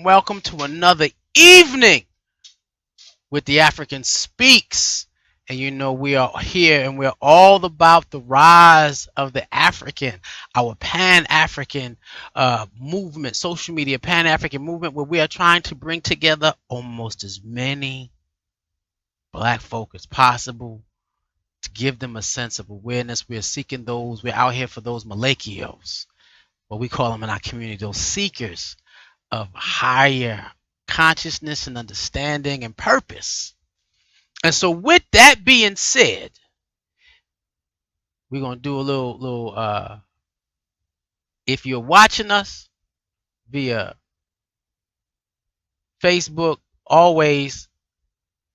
welcome to another evening with the African Speaks. And we are here and we're all about the rise of the African, our Pan African movement, social media Pan African movement, where we are trying to bring together almost as many black folk as possible to give them a sense of awareness. We're seeking those, we're out here for those Malakios, what we call them in our community, those seekers of higher consciousness and understanding and purpose. And so with that being said, we're gonna do a little if you're watching us via Facebook, always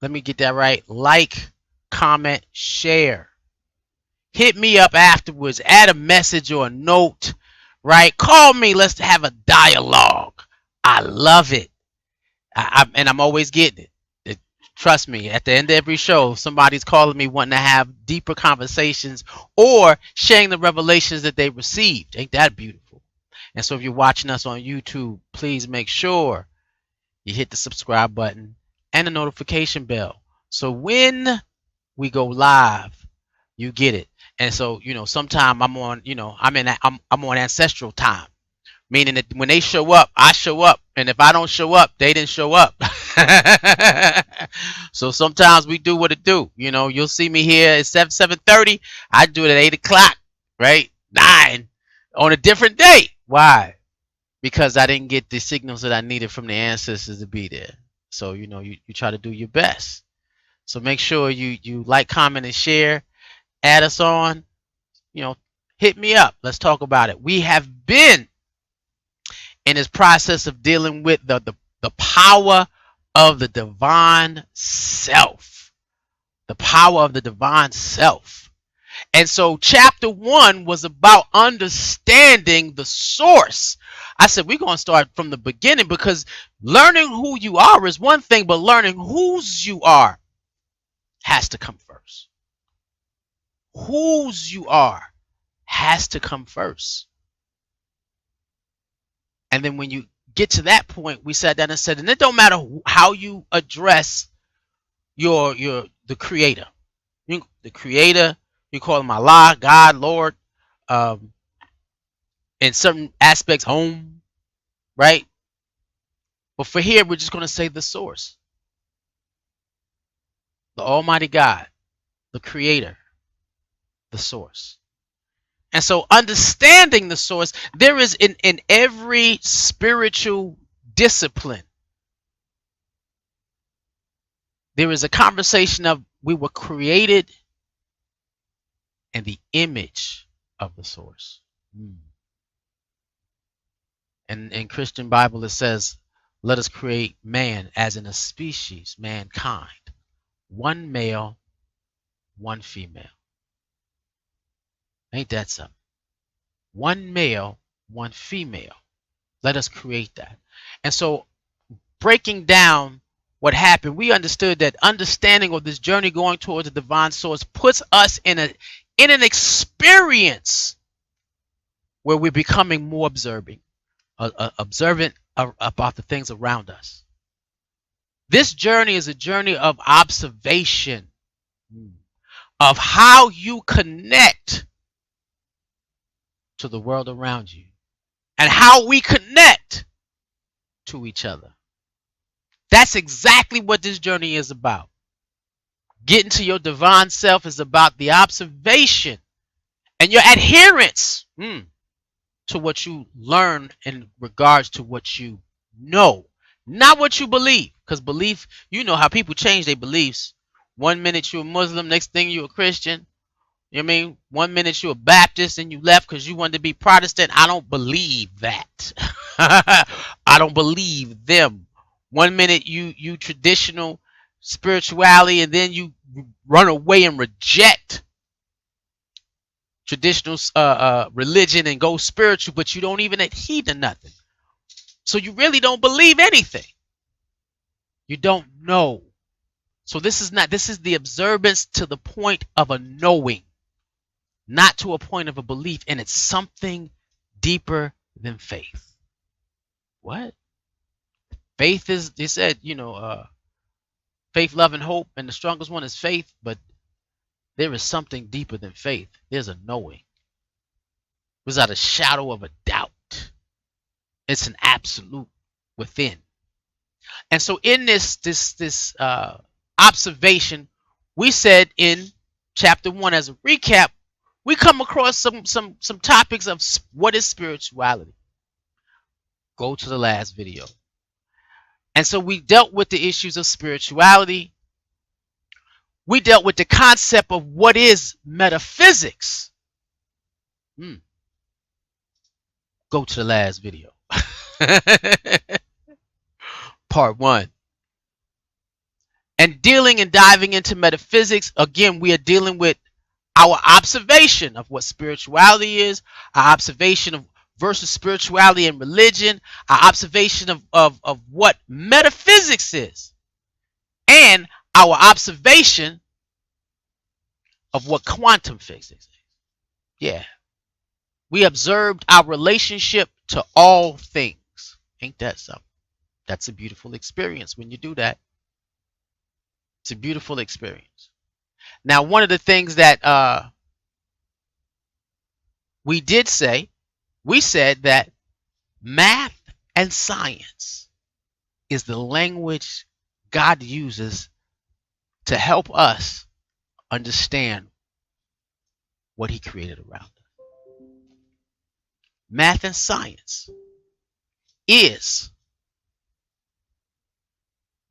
let me get that right, like, comment, share. Hit me up afterwards, add a message or a note, right? Call me, let's have a dialogue. I love it. And I'm always getting it. Trust me, at the end of every show, somebody's calling me wanting to have deeper conversations or sharing the revelations that they received. Ain't that beautiful? And so if you're watching us on YouTube, please make sure you hit the subscribe button and the notification bell. So when we go live, you get it. And so, sometime I'm on, I'm on ancestral time, meaning that when they show up, I show up, and if I don't show up, they didn't show up. So sometimes we do what it do. You'll see me here at 7:30. I do it at 8 o'clock, right? 9 on a different day. Why? Because I didn't get the signals that I needed from the ancestors to be there. So you try to do your best. So make sure you like, comment, and share. Add us on. Hit me up. Let's talk about it. We have been in this process of dealing with the power of the divine self. The power of the divine self. And so chapter 1 was about understanding the source. I said we're going to start from the beginning, because learning who you are is one thing, but learning whose you are has to come first. Whose you are has to come first. And then when you get to that point, we sat down and said, and it don't matter how you address the creator. The creator, you call him Allah, God, Lord, in certain aspects, home, right? But for here, we're just going to say the source, the Almighty God, the creator, the source. And so understanding the source, there is in every spiritual discipline, there is a conversation of we were created in the image of the source. And in Christian Bible, it says, let us create man as in a species, mankind. One male, one female. Ain't that something? One male, one female. Let us create that. And so breaking down what happened, we understood that understanding of this journey going towards the divine source puts us in an experience where we're becoming more observant about the things around us. This journey is a journey of observation of how you connect to the world around you and how we connect to each other. That's exactly what this journey is about. Getting to your divine self is about the observation and your adherence to what you learn in regards to what you know, not what you believe. Because belief, you know how people change their beliefs. 1 minute you're a Muslim, next thing you're a Christian. You know what I mean? 1 minute you're a Baptist and you left because you wanted to be Protestant. I don't believe that. I don't believe them. 1 minute you traditional spirituality, and then you run away and reject traditional religion and go spiritual, but you don't even adhere to nothing. So you really don't believe anything. You don't know. So this is the observance to the point of a knowing, not to a point of a belief, and it's something deeper than faith. What? Faith is, they said, faith, love, and hope, and the strongest one is faith, but there is something deeper than faith. There's a knowing without a shadow of a doubt. It's an absolute within. And so in this observation, we said in chapter 1 as a recap, we come across some topics of what is spirituality. Go to the last video. And so we dealt with the issues of spirituality. We dealt with the concept of what is metaphysics. Go to the last video. Part 1. And dealing and diving into metaphysics, again, we are dealing with our observation of what spirituality is, our observation of versus spirituality and religion, our observation of what metaphysics is, and our observation of what quantum physics is. Yeah. We observed our relationship to all things. Ain't that something? That's a beautiful experience when you do that. It's a beautiful experience. Now, one of the things that we did say, we said that math and science is the language God uses to help us understand what he created around us. Math and science is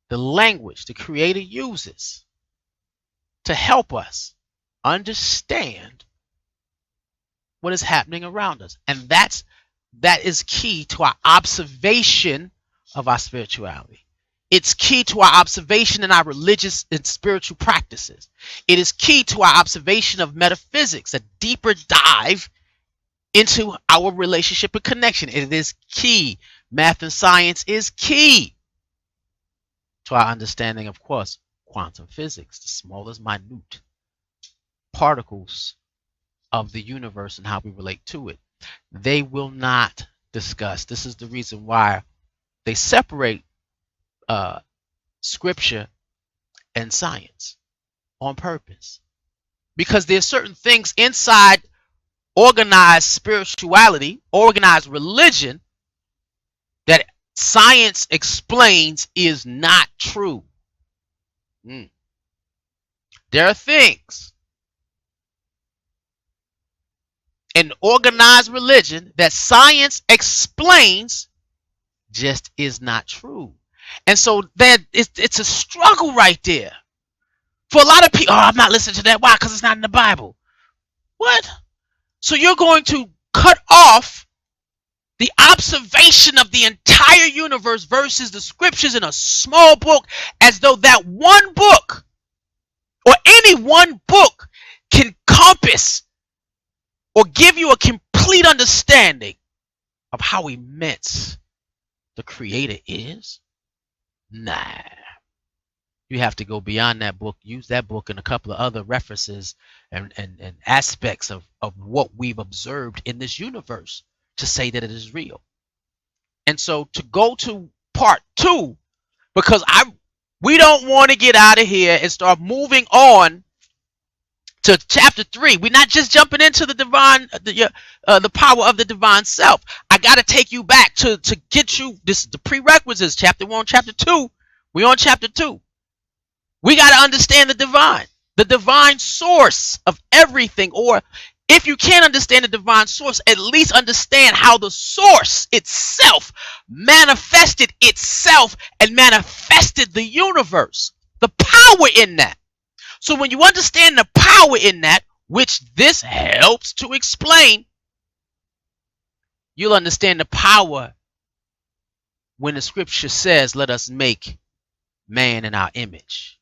the language the Creator uses to help us understand what is happening around us. And that is key to our observation of our spirituality. It's key to our observation in our religious and spiritual practices. It is key to our observation of metaphysics, a deeper dive into our relationship and connection. It is key. Math and science is key to our understanding, of course, quantum physics, the smallest minute particles of the universe and how we relate to it. They will not discuss. This is the reason why they separate scripture and science on purpose. Because there's certain things inside organized spirituality, organized religion, that science explains is not true. There are things in organized religion that science explains just is not true. And so that it's a struggle right there. For a lot of people, I'm not listening to that. Why? Because it's not in the Bible. What? So you're going to cut off the observation of the entire universe versus the scriptures in a small book, as though that one book or any one book can compass or give you a complete understanding of how immense the Creator is? Nah. You have to go beyond that book, use that book and a couple of other references and aspects of what we've observed in this universe to say that it is real. And so to go to part 2, because we don't want to get out of here and start moving on to chapter 3. We're not just jumping into the divine, the power of the divine self. I got to take you back to get you the prerequisites. Chapter 1, chapter 2. We're on chapter 2. We got to understand the divine source of everything. Or if you can't understand the divine source, at least understand how the source itself manifested itself and manifested the universe. The power in that. So when you understand the power in that, which this helps to explain, you'll understand the power when the scripture says, let us make man in our image.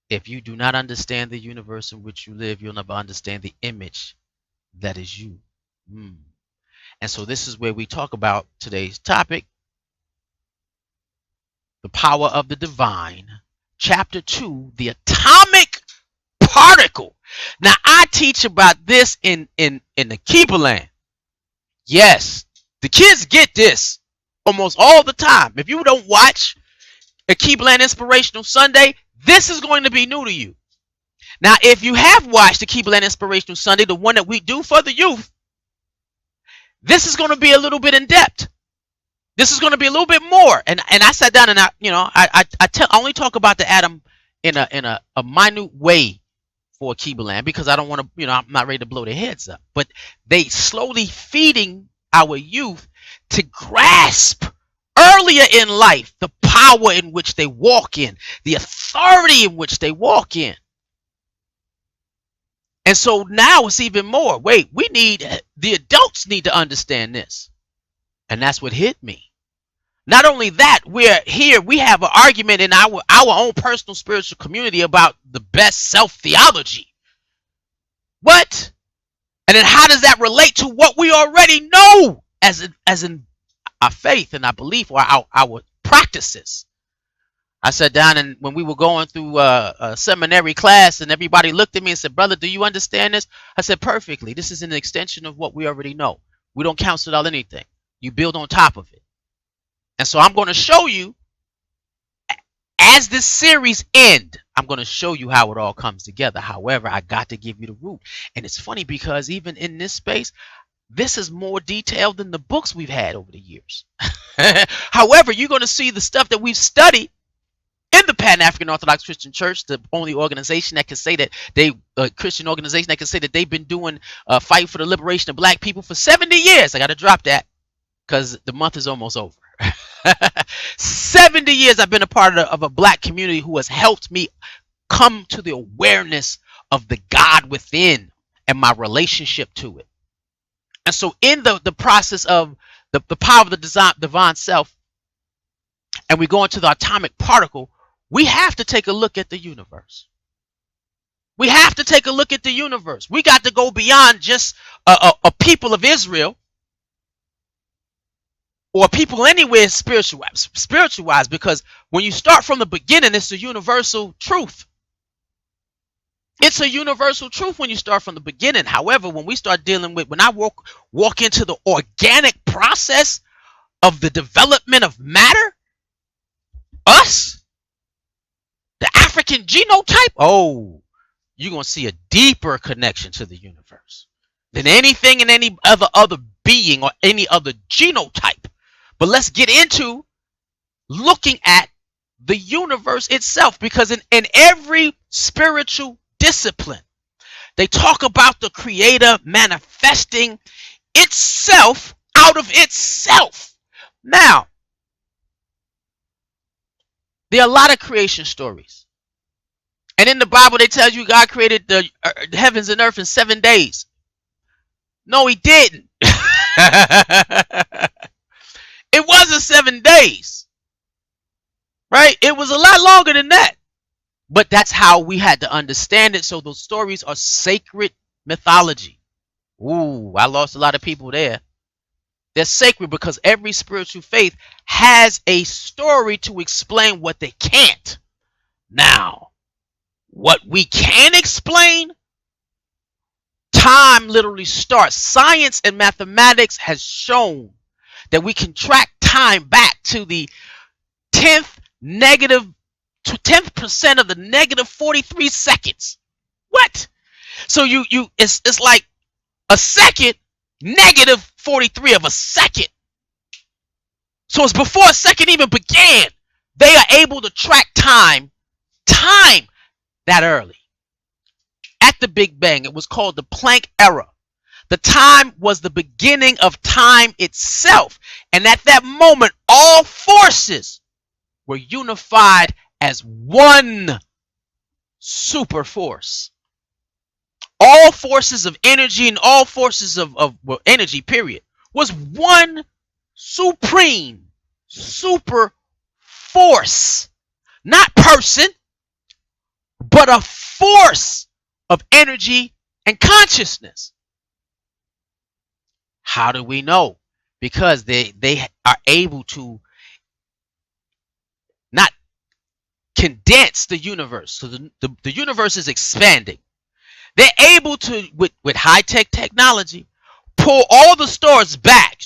If you do not understand the universe in which you live, you'll never understand the image that is you. And so this is where we talk about today's topic, the power of the divine. Chapter 2, the atomic particle. Now, I teach about this in the Keeper land. Yes, the kids get this. almost all the time. If you don't watch a Keybland Inspirational Sunday, this is going to be new to you. Now, if you have watched the Keybland Inspirational Sunday, the one that we do for the youth, this is going to be a little bit in depth. This is going to be a little bit more. And I sat down and I only talk about the atom in a minute way for Keebland, because I don't want to, I'm not ready to blow their heads up. But they slowly feeding our youth to grasp earlier in life the power in which they walk in, the authority in which they walk in. And so now it's even more. Wait, the adults need to understand this. And that's what hit me. Not only that, we have an argument in our own personal spiritual community about the best self-theology. What? And then how does that relate to what we already know as in our faith and our belief, or our practices? I sat down, and when we were going through a seminary class, and everybody looked at me and said, "Brother, do you understand this?" I said, "Perfectly. This is an extension of what we already know. We don't cancel out anything. You build on top of it." And so I'm going to show you, as this series ends, I'm going to show you how it all comes together. However, I got to give you the root. And it's funny because even in this space, this is more detailed than the books we've had over the years. However, you're going to see the stuff that we've studied in the Pan-African Orthodox Christian Church, the only organization that can say that Christian organization that can say that they've been doing fight for the liberation of black people for 70 years. I got to drop that because the month is almost over. 70 years I've been a part of a black community who has helped me come to the awareness of the God within and my relationship to it. And so in the process of the power of the divine self, and we go into the atomic particle, we have to take a look at the universe. We have to take a look at the universe. We got to go beyond just a people of Israel, or people anywhere spiritual-wise, because when you start from the beginning, it's a universal truth. It's a universal truth when you start from the beginning. However, when we start dealing with, when I walk into the organic process of the development of matter, us, the African genotype, oh, you're going to see a deeper connection to the universe than anything in any other being or any other genotype. But let's get into looking at the universe itself, because in every spiritual discipline, they talk about the Creator manifesting itself out of itself. Now, there are a lot of creation stories. And in the Bible, they tell you God created the heavens and earth in 7 days. No, he didn't. It wasn't 7 days, right? It was a lot longer than that. But that's how we had to understand it. So those stories are sacred mythology. Ooh, I lost a lot of people there. They're sacred because every spiritual faith has a story to explain what they can't. Now, what we can explain, time literally starts. Science and mathematics has shown that we can track time back to the 10th percent of the negative 43 seconds. What? So it's like a second, negative 43 of a second. So it's before a second even began. They are able to track time that early. At the Big Bang, it was called the Planck era. The time was the beginning of time itself. And at that moment, all forces were unified as one super force. All forces of energy and all forces of energy, period, was one supreme super force. Not person, but a force of energy and consciousness. How do we know? Because they are able to not condense the universe. So the universe is expanding. They're able to, with high-tech technology, pull all the stars back,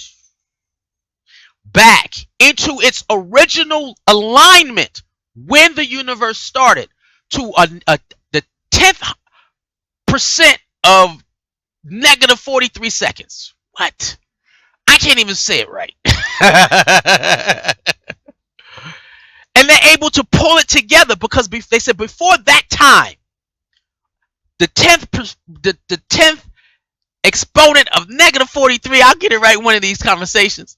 back into its original alignment when the universe started to the 10th percent of negative 43 seconds. What? I can't even say it right. And they're able to pull it together because they said before that time, the 10th exponent of negative 43, I'll get it right one of these conversations.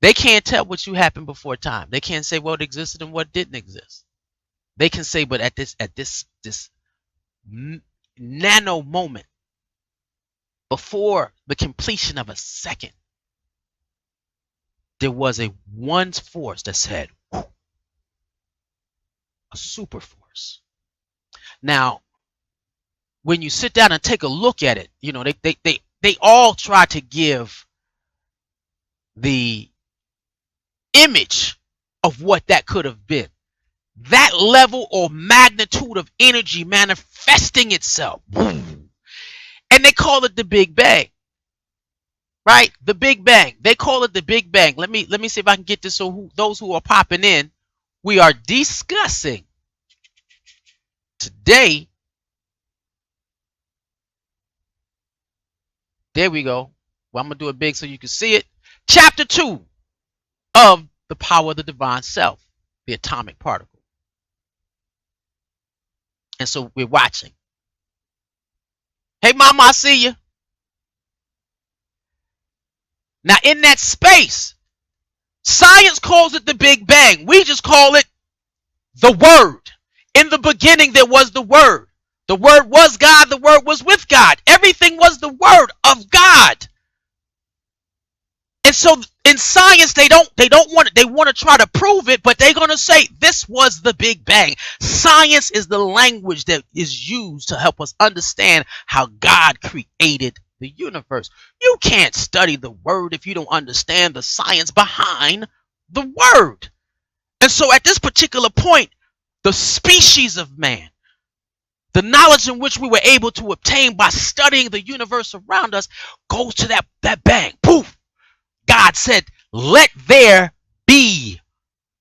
They can't tell what you happened before time. They can't say what existed and what didn't exist. They can say, but at this nano moment before the completion of a second, there was a one force that said, a super force. Now, when you sit down and take a look at it, you know, they all try to give the image of what that could have been. That level or magnitude of energy manifesting itself. And they call it the Big Bang. Right? The Big Bang. They call it the Big Bang. Let me see if I can get this so those who are popping in, we are discussing today. There we go. Well, I'm going to do it big so you can see it. Chapter 2 of The Power of the Divine Self, the atomic particle. And so we're watching. Hey, Mama, I see you. Now, in that space, science calls it the Big Bang. We just call it the Word. In the beginning, there was the Word. The Word was God. The Word was with God. Everything was the Word of God. And so in science, they want to try to prove it, but they're going to say this was the Big Bang. Science is the language that is used to help us understand how God created the universe. You can't study the Word if you don't understand the science behind the Word. And so at this particular point, the species of man, the knowledge in which we were able to obtain by studying the universe around us, goes to that bang. Poof! God said, let there be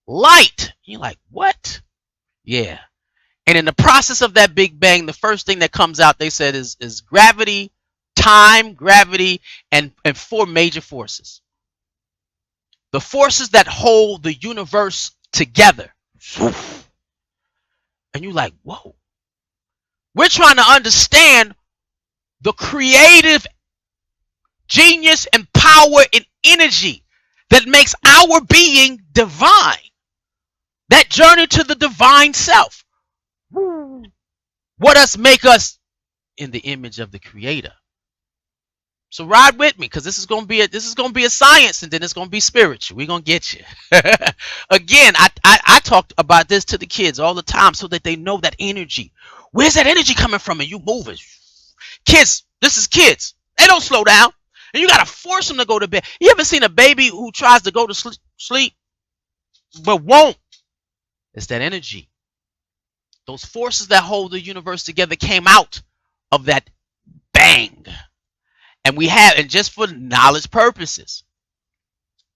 light. You're like, what? Yeah. And in the process of that Big Bang, the first thing that comes out, they said, is gravity, time, gravity, and 4 major forces. The forces that hold the universe together. And you're like, whoa. We're trying to understand the creative genius and power and energy that makes our being divine. That journey to the divine self. What us make us in the image of the Creator. So ride with me, because this is gonna be a science, and then it's gonna be spiritual. We're gonna get you. Again, I talk about this to the kids all the time so that they know that energy. Where's that energy coming from? And you moving. Kids, this is kids. They don't slow down. And you gotta force them to go to bed. You ever seen a baby who tries to go to sleep but won't? It's that energy. Those forces that hold the universe together came out of that bang. And we have, and just for knowledge purposes,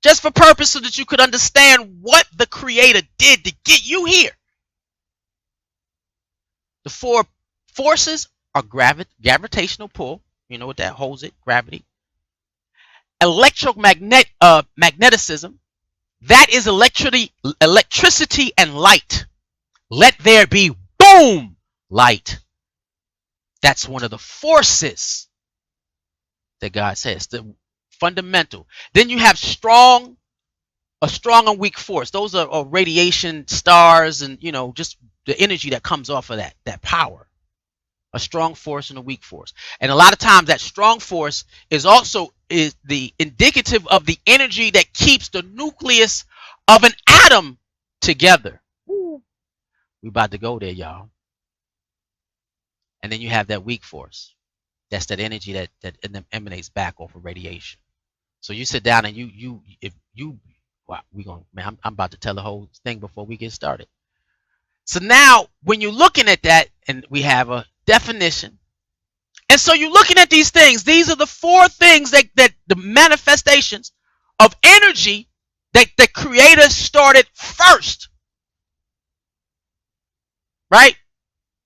just for purpose so that you could understand what the Creator did to get you here. The 4 forces are gravitational pull. You know what that holds it? Gravity. Magnetism. That is electricity and light. Let there be, boom, light. That's one of the forces that God says, the fundamental. Then you have a strong and weak force. Those are radiation, stars, and just the energy that comes off of that power. A strong force and a weak force. And a lot of times that strong force is the indicative of the energy that keeps the nucleus of an atom together. We about to go there, y'all. And then you have that weak force. That's that energy that emanates back off of radiation. So you sit down and I'm about to tell the whole thing before we get started. So now when you're looking at that, and we have a definition, and so you're looking at these things. These are the 4 things that the manifestations of energy That the creator started first, right?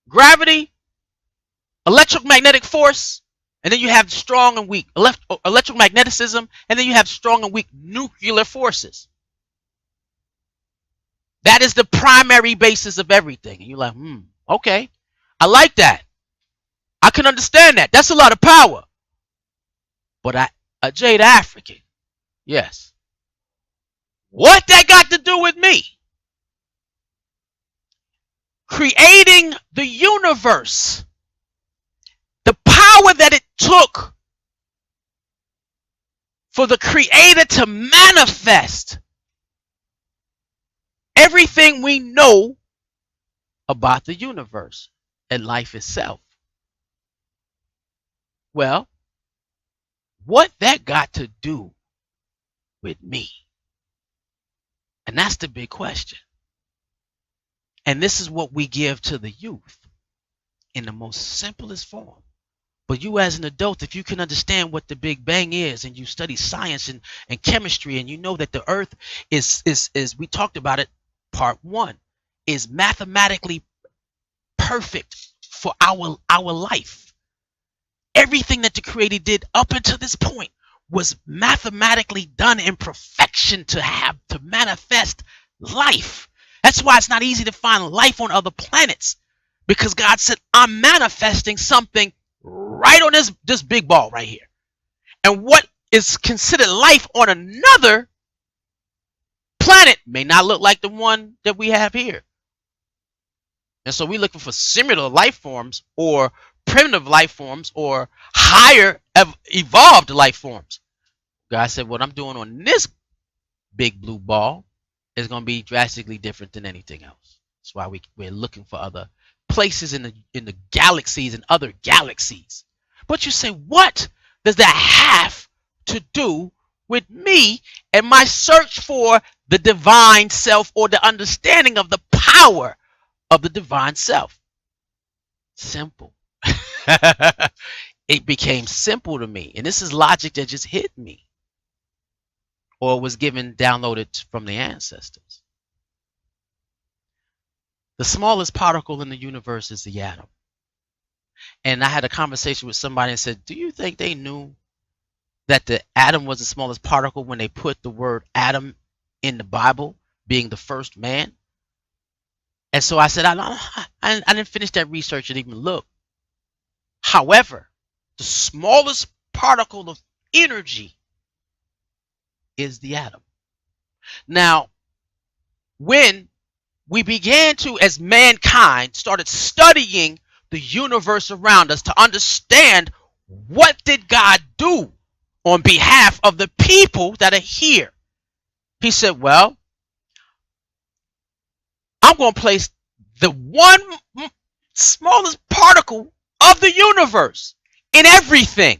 Gravity, electromagnetic force, and then you have strong and weak electromagnetism, and then you have strong and weak nuclear forces. That is the primary basis of everything. And you're like, okay, I like that. I can understand that. That's a lot of power. But a Jade African, yes. What that got to do with me? Creating the universe. The power that it took for the creator to manifest everything we know about the universe and life itself. Well, what that got to do with me? And that's the big question. And this is what we give to the youth in the most simplest form. But you as an adult, if you can understand what the Big Bang is, and you study science and chemistry, and you know that the earth is we talked about it, part one, is mathematically perfect for our life. Everything that the creator did up until this point was mathematically done in perfection to manifest life. That's why it's not easy to find life on other planets, because God said, I'm manifesting something right on this big ball right here. And what is considered life on another planet may not look like the one that we have here. And so we're looking for similar life forms, or primitive life forms, or higher evolved life forms. God said, what I'm doing on this big blue ball is going to be drastically different than anything else. That's why we're looking for other places in the galaxies and other galaxies. But you say, what does that have to do with me and my search for the divine self, or the understanding of the power of the divine self? Simple. It became simple to me. And this is logic that just hit me, or was downloaded from the ancestors. The smallest particle in the universe is the atom. And I had a conversation with somebody and said, do you think they knew that the atom was the smallest particle when they put the word Adam in the Bible, being the first man? And so I said, I didn't finish that research and even look. However, the smallest particle of energy is the atom. Now, when we began to, as mankind, started studying the universe around us to understand what did God do on behalf of the people that are here, he said, well, I'm going to place the one smallest particle of the universe in everything.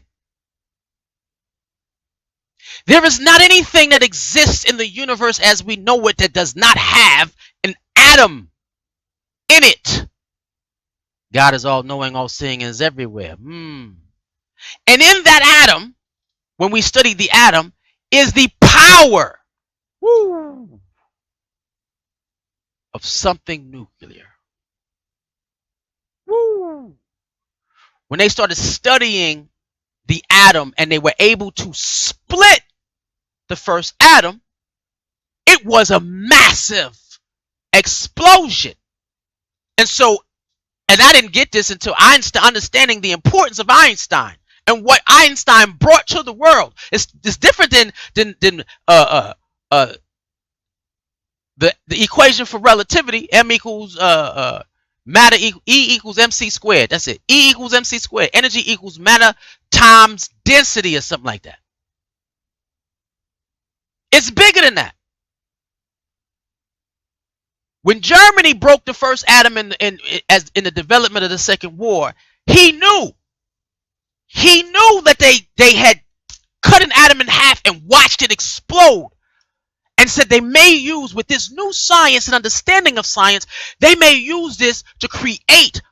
There is not anything that exists in the universe as we know it that does not have an atom in it. God is all knowing, all seeing, and is everywhere. And in that atom, when we study the atom, is the power of something nuclear. When they started studying the atom and they were able to split the first atom, it was a massive explosion. And I didn't get this until Einstein, understanding the importance of Einstein and what Einstein brought to the world. It's different than the equation for relativity. M equals matter E equals mc squared. That's it. E equals mc squared. Energy equals matter times density, or something like that. It's bigger than that. When Germany broke the first atom in the development of the Second War, he knew that they had cut an atom in half and watched it explode, and said they may use, with this new science and understanding of science, they may use this to create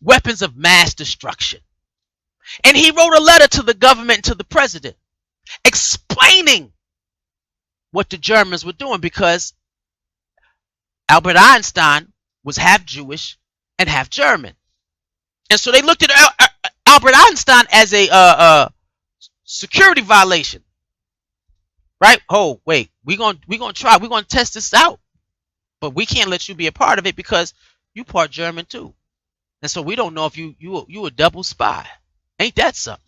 weapons of mass destruction. And he wrote a letter to the government and to the president explaining what the Germans were doing, because Albert Einstein was half Jewish and half German. And so they looked at Albert Einstein as a security violation, right? Oh, wait, we're gonna test this out, but we can't let you be a part of it because you part German too, and so we don't know if you a double spy. Ain't that something?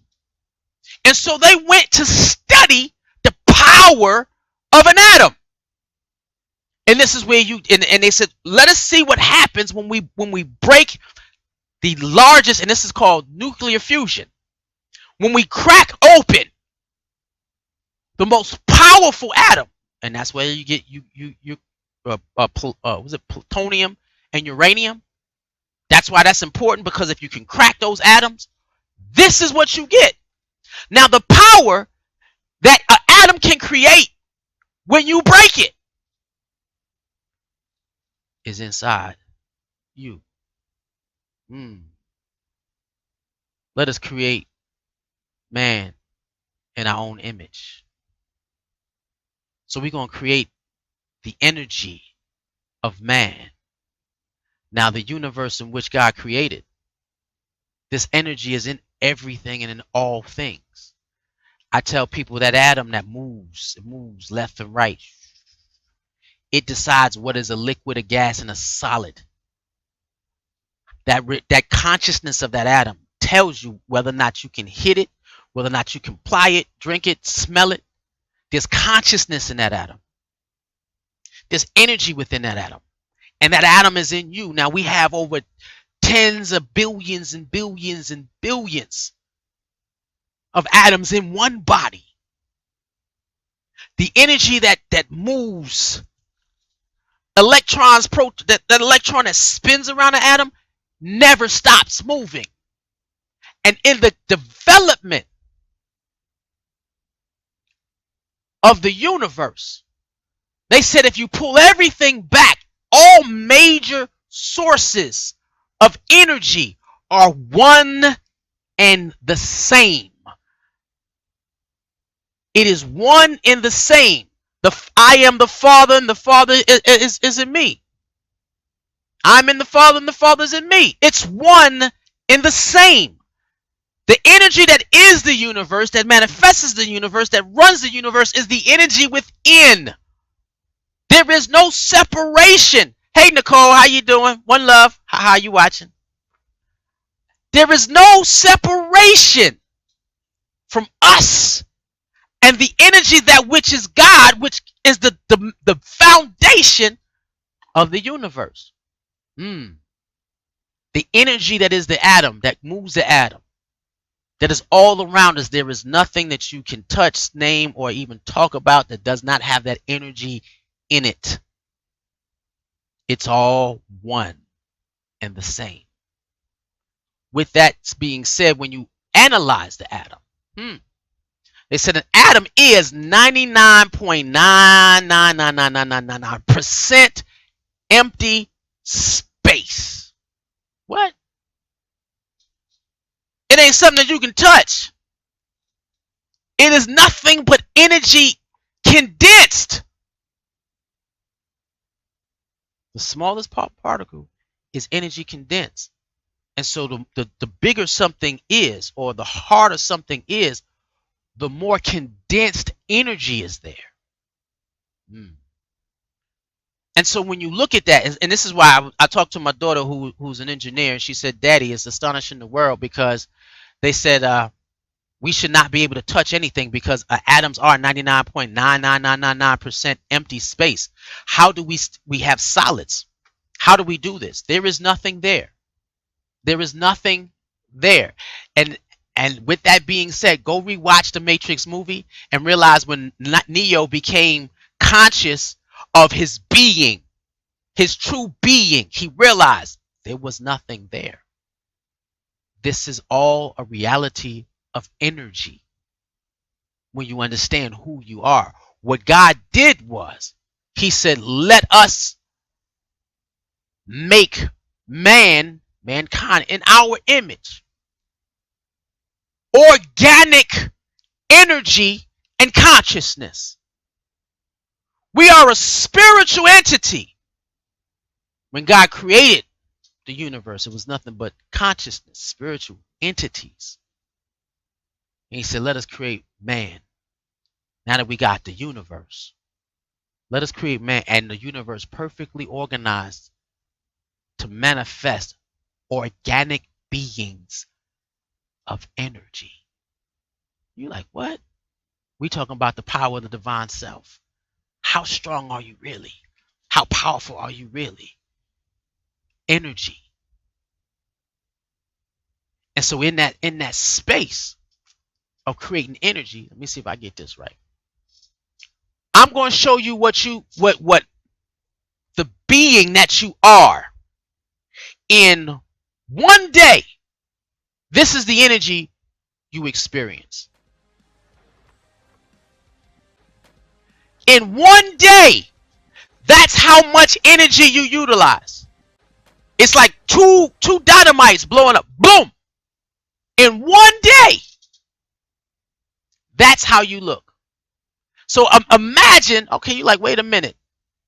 And so they went to study the power of an atom. And this is where and they said, let us see what happens when we break the largest, and this is called nuclear fusion. When we crack open the most powerful atom, and that's where you get was it plutonium and uranium? That's why that's important, because if you can crack those atoms, this is what you get. Now, the power that an atom can create when you break it is inside you. Let us create man in our own image. So we're going to create the energy of man. Now, the universe in which God created, this energy is in everything and in all things. I tell people that atom that moves, it moves left and right. It decides what is a liquid, a gas, and a solid. That consciousness of that atom tells you whether or not you can hit it, whether or not you can apply it, drink it, smell it. There's consciousness in that atom. There's energy within that atom. And that atom is in you. Now, we have over tens of billions and billions and billions of atoms in one body. The energy that moves electrons, that electron that spins around the atom never stops moving. And in the development of the universe, they said if you pull everything back, all major sources of energy are one and the same. It is one and the same. I am the Father, and the Father is in me. I'm in the Father, and the Father is in me. It's one and the same. The energy that is the universe, that manifests the universe, that runs the universe, is the energy within. There is no separation. Hey, Nicole, how you doing? One love. How you watching? There is no separation from us and the energy that which is God, which is the foundation of the universe. The energy that is the atom, that moves the atom, that is all around us. There is nothing that you can touch, name, or even talk about that does not have that energy in it. It's all one and the same. With that being said, when you analyze the atom, they said an atom is 99.99999% empty space. What? It ain't something that you can touch. It is nothing but energy condensed. The smallest particle is energy condensed. And so the bigger something is, or the harder something is, the more condensed energy is there. And so when you look at that, and this is why I talked to my daughter who's an engineer, and she said, Daddy, it's astonishing the world, because they said we should not be able to touch anything because atoms are 99.99999% empty space. How do we have solids? How do we do this? There is nothing there. There is nothing there. And with that being said, go rewatch the Matrix movie and realize when Neo became conscious of his being, his true being, he realized there was nothing there. This is all a reality of energy. When you understand who you are, what God did was he said, let us make mankind in our image. Organic energy and consciousness. We are a spiritual entity. When God created the universe, it was nothing but consciousness, spiritual entities. And he said, let us create man. Now that we got the universe, let us create man and the universe perfectly organized to manifest organic beings of energy. You're like, what? We talking about the power of the divine self. How strong are you really? How powerful are you really? Energy. And so in that space of creating energy, let me see if I get this right. I'm going to show you what the being that you are in one day. This is the energy you experience. In one day, that's how much energy you utilize. It's like two dynamites blowing up. Boom! In one day. That's how you look. So imagine, okay, you're like, wait a minute.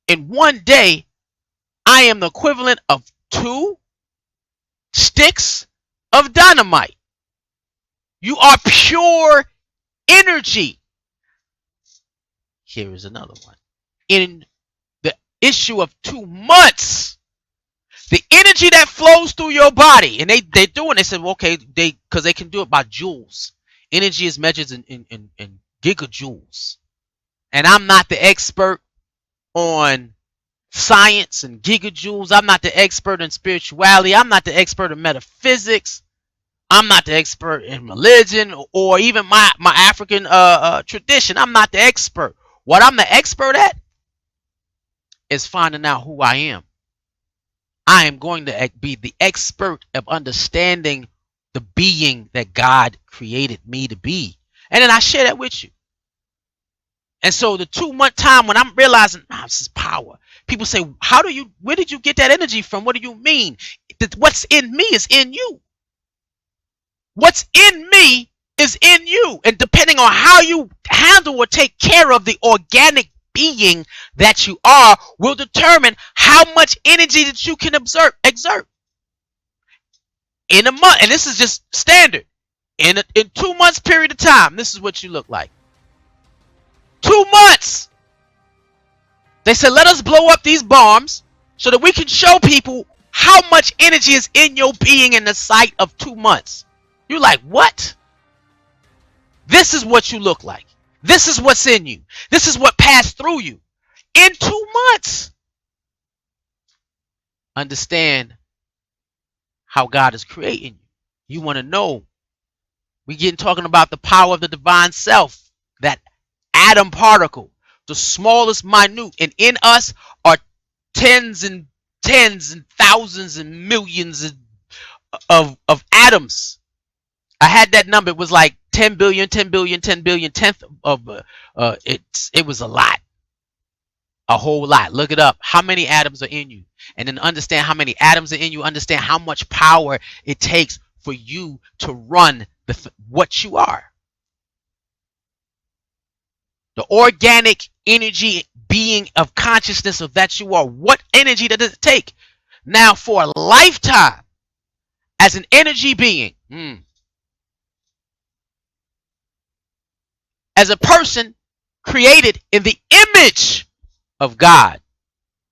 In one day, I am the equivalent of 2 sticks of dynamite. You are pure energy. Here is another one. In the issue of 2 months, the energy that flows through your body, and they do it. They said, well, okay, because they can do it by joules. Energy is measured in gigajoules. And I'm not the expert on science and gigajoules. I'm not the expert in spirituality. I'm not the expert in metaphysics. I'm not the expert in religion or even my African tradition. I'm not the expert. What I'm the expert at is finding out who I am. I am going to be the expert of understanding the being that God created me to be. And then I share that with you. And so the 2-month time when I'm realizing, this is power. People say, where did you get that energy from? What do you mean? What's in me is in you. What's in me is in you. And depending on how you handle or take care of the organic being that you are will determine how much energy that you can exert. In a month, and this is just standard. In 2 months period of time, this is what you look like. 2 months. They said, let us blow up these bombs so that we can show people how much energy is in your being in the sight of 2 months. You're like, what? This is what you look like. This is what's in you. This is what passed through you in 2 months. Understand how God is creating you. You want to know. We getting talking about the power of the divine self, that atom particle, the smallest minute, and in us are tens and thousands and millions of atoms. I had that number. It was like 10 billion, 10 billion, 10 billion, tenth of it was a lot. A whole lot. Look it up. How many atoms are in you? And then understand how many atoms are in you. Understand how much power it takes for you to run what you are. The organic energy being of consciousness of that you are. What energy does it take? Now, for a lifetime as an energy being, as a person created in the image of God,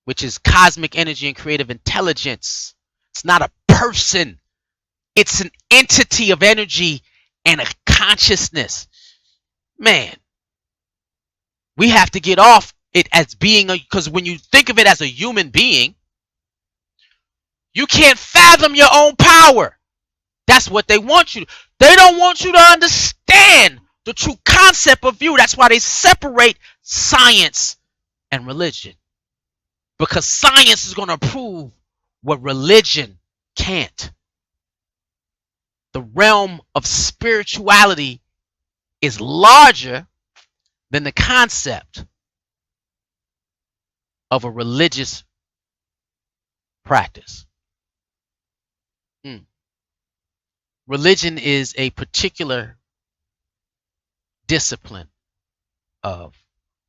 which is cosmic energy and creative intelligence. It's not a person. It's an entity of energy and a consciousness. Man, we have to get off it as being because when you think of it as a human being, you can't fathom your own power. That's what they want you to. They don't want you to understand the true concept of you. That's why they separate science and religion. Because science is going to prove what religion can't. The realm of spirituality is larger than the concept of a religious practice. Religion is a particular discipline of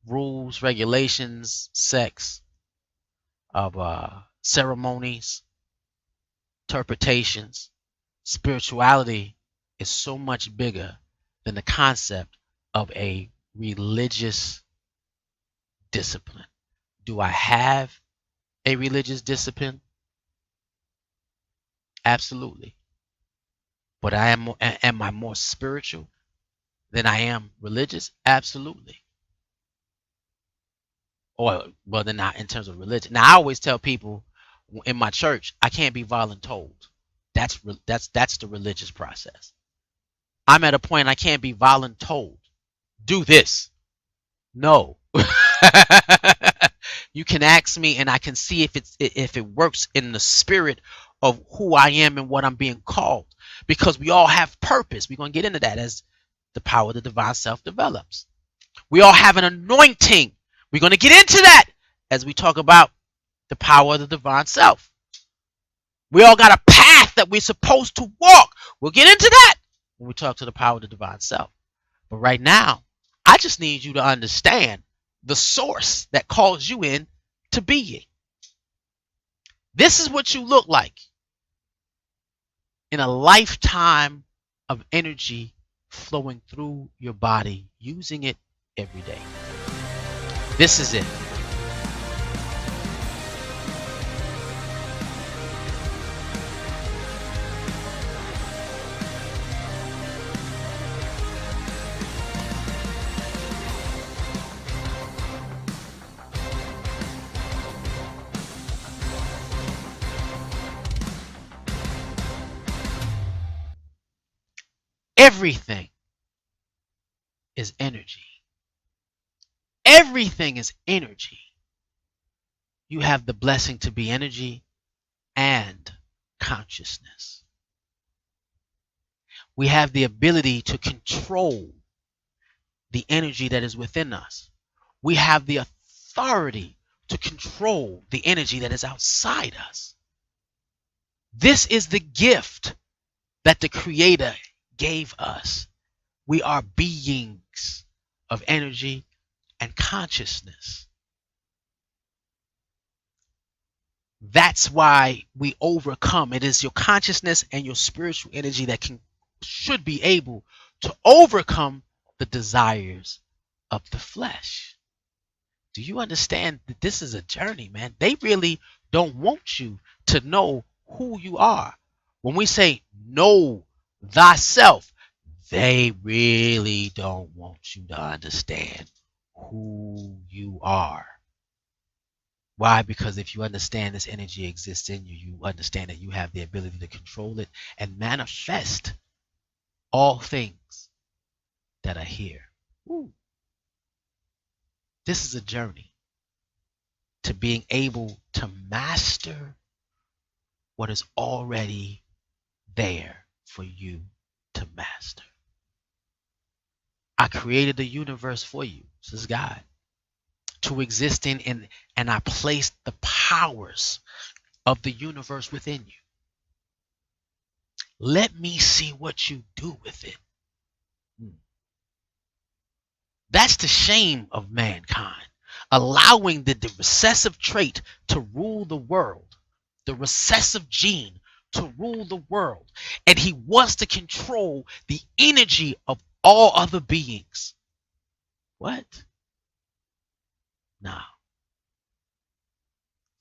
rules, regulations, sex, of ceremonies, interpretations. Spirituality is so much bigger than the concept of a religious discipline. Do I have a religious discipline? Absolutely. But am I more spiritual than I am religious? Absolutely. Or well, then not in terms of religion. Now I always tell people in my church I can't be voluntold. That's the religious process. I'm at a point I can't be voluntold. Do this. No. You can ask me and I can see if it works in the spirit of who I am and what I'm being called. Because we all have purpose. We're going to get into that as the power of the divine self develops. We all have an anointing. We're going to get into that as we talk about the power of the divine self. We all got a path that we're supposed to walk. We'll get into that when we talk to the power of the divine self. But right now, I just need you to understand the source that calls you in to being. This is what you look like in a lifetime of energy flowing through your body, using it every day. This is it. Everything is energy. Everything is energy. You have the blessing to be energy and consciousness. We have the ability to control the energy that is within us. We have the authority to control the energy that is outside us. This is the gift that the Creator gave us. We are beings of energy and consciousness. That's why we overcome. It is your consciousness and your spiritual energy that should be able to overcome the desires of the flesh. Do you understand that this is a journey, man? They really don't want you to know who you are. When we say know thyself, they really don't want you to understand who you are. Why? Because if you understand this energy exists in you, you understand that you have the ability to control it and manifest all things that are here. Ooh. This is a journey to being able to master what is already there for you to master. I created the universe for you. This is God. To exist in, and I placed the powers of the universe within you. Let me see what you do with it. That's the shame of mankind, allowing the recessive trait to rule the world, the recessive gene to rule the world. And he wants to control the energy of all other beings. What? No.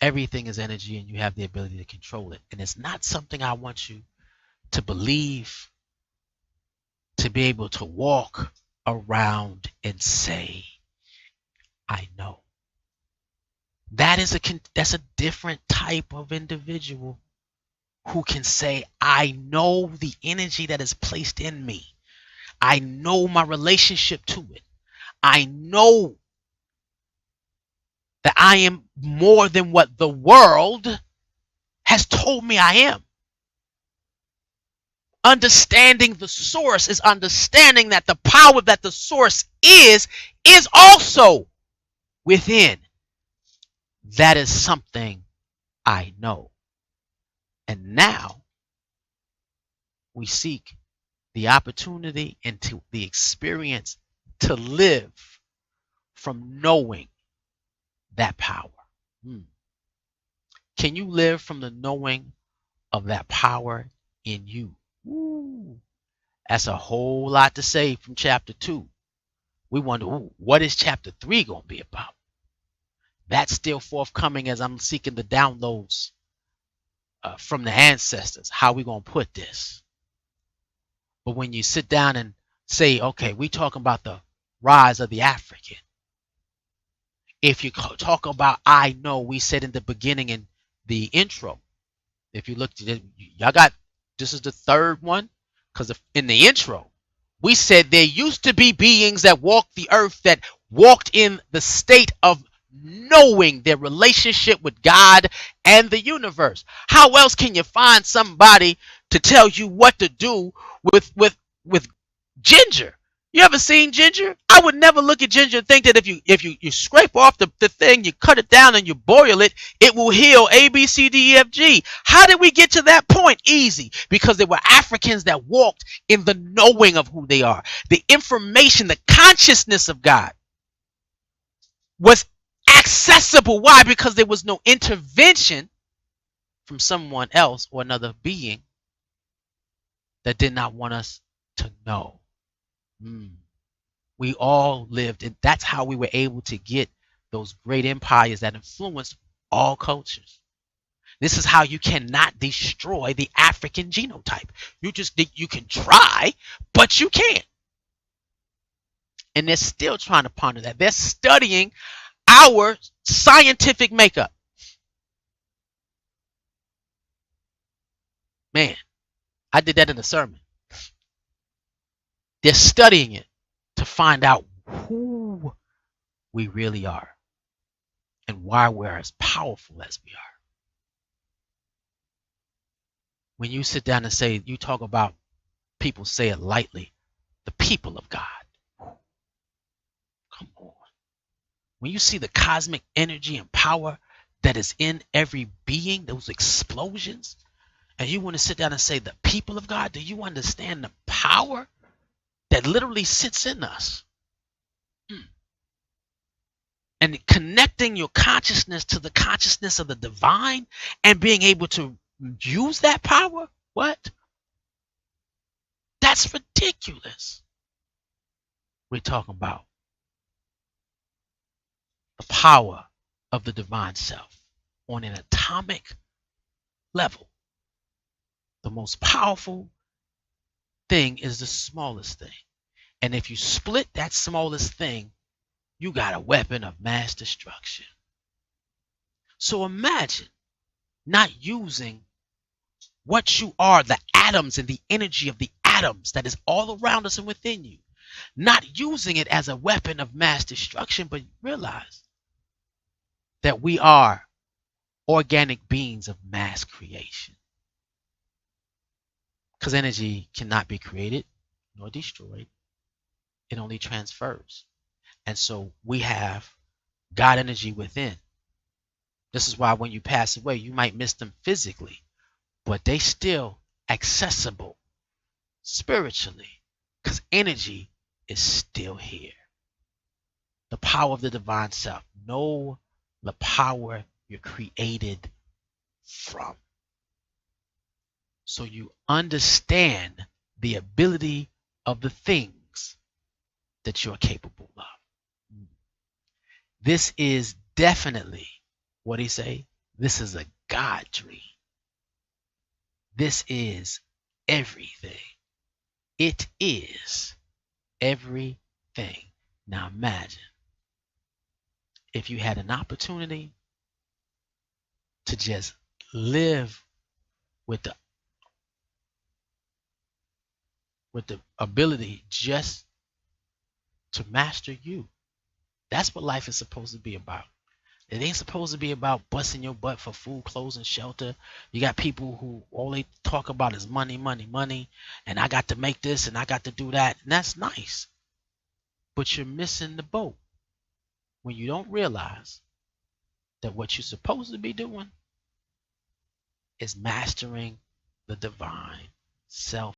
Everything is energy and you have the ability to control it. And it's not something I want you to believe, to be able to walk around and say, I know. That's a different type of individual who can say, I know the energy that is placed in me. I know my relationship to it. I know that I am more than what the world has told me I am. Understanding the source is understanding that the power that the source is also within. That is something I know. And now we seek the opportunity and to the experience to live from knowing that power? Hmm. Can you live from the knowing of that power in you? Ooh, that's a whole lot to say from chapter 2. We wonder, ooh, what is chapter 3 going to be about? That's still forthcoming as I'm seeking the downloads from the ancestors. How we going to put this? But when you sit down and say, okay, we talking about the rise of the African. If you talk about I know, we said in the beginning in the intro, if you looked at it, y'all got, this is the third one, because in the intro, we said there used to be beings that walked the earth that walked in the state of knowing their relationship with God and the universe. How else can you find somebody to tell you what to do with ginger? You ever seen ginger? I would never look at ginger and think that if you scrape off the thing, you cut it down and you boil it, it will heal A, B, C, D, E, F, G. How did we get to that point? Easy. Because there were Africans that walked in the knowing of who they are. The information, the consciousness of God was accessible. Why? Because there was no intervention from someone else or another being that did not want us to know. We all lived, and that's how we were able to get those great empires that influenced all cultures. This is how you cannot destroy the African genotype. You can try, but you can't. And they're still trying to ponder that. They're studying our scientific makeup. Man, I did that in a sermon. They're studying it to find out who we really are and why we're as powerful as we are. When you sit down and say, you talk about, people say it lightly, the people of God. Come on. When you see the cosmic energy and power that is in every being, those explosions, and you want to sit down and say, the people of God, do you understand the power that literally sits in us? And connecting your consciousness to the consciousness of the divine and being able to use that power? What? That's ridiculous. We're talking about the power of the divine self on an atomic level. The most powerful thing is the smallest thing. And if you split that smallest thing, you got a weapon of mass destruction. So imagine not using what you are, the atoms and the energy of the atoms that is all around us and within you, not using it as a weapon of mass destruction, but realize that we are organic beings of mass creation. Because energy cannot be created nor destroyed, it only transfers. And so we have God energy within. This is why when you pass away, you might miss them physically, but they still accessible spiritually because energy is still here. The power of the divine self. Know the power you're created from. So you understand the ability of the things that you're capable of. This is definitely, what he say? This is a God dream. This is everything. It is everything. Now imagine if you had an opportunity to just live with the ability just to master you. That's what life is supposed to be about. It ain't supposed to be about busting your butt for food, clothes, and shelter. You got people who all they talk about is money, money, money, and I got to make this and I got to do that. And that's nice. But you're missing the boat when you don't realize that what you're supposed to be doing is mastering the divine self.